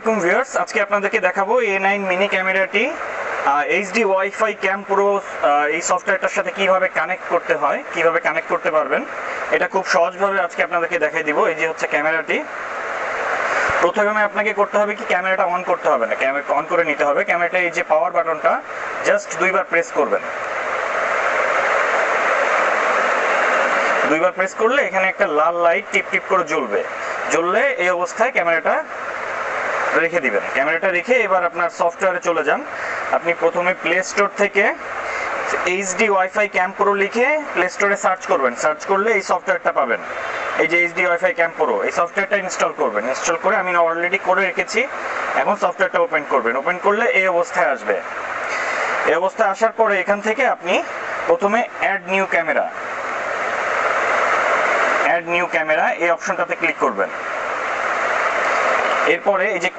আলাইকুম ভিউয়ার্স, আজকে আপনাদেরকে দেখাবো A9 মিনি ক্যামেরাটি HD ওয়াইফাই ক্যাম প্রো এই সফটওয়্যারটার সাথে কিভাবে কানেক্ট করতে হয়, কিভাবে কানেক্ট করতে পারবেন এটা খুব সহজভাবে আজকে আপনাদেরকে দেখাই দিব। এই যে হচ্ছে ক্যামেরাটি। প্রথমে আপনাকে করতে হবে কি, ক্যামেরাটা অন করতে হবে না, ক্যামেরা অন করে নিতে হবে। ক্যামেরাটা এই যে পাওয়ার বাটনটা জাস্ট দুইবার প্রেস করবেন। দুইবার প্রেস করলে এখানে একটা লাল লাইট টিপ টিপ করে জ্বলবে। জ্বললে এই অবস্থায় ক্যামেরাটা রেখে দিবেন। ক্যামেরাটা রেখে এবার আপনার সফটওয়্যারে চলে যান। আপনি প্রথমে প্লে স্টোর থেকে HD ওয়াইফাই ক্যাম প্রো লিখে প্লে স্টোরে সার্চ করবেন। সার্চ করলে এই সফটওয়্যারটা পাবেন। এই যে HD ওয়াইফাই ক্যাম প্রো, এই সফটওয়্যারটা ইনস্টল করবেন। ইনস্টল করে আমি অলরেডি করে রেখেছি। এখন সফটওয়্যারটা ওপেন করবেন। ওপেন করলে এই অবস্থায় আসবে। এই অবস্থায় আসার পরে এখান থেকে আপনি প্রথমে অ্যাড নিউ ক্যামেরা এই অপশনটাতে ক্লিক করবেন। এরপরে এই যে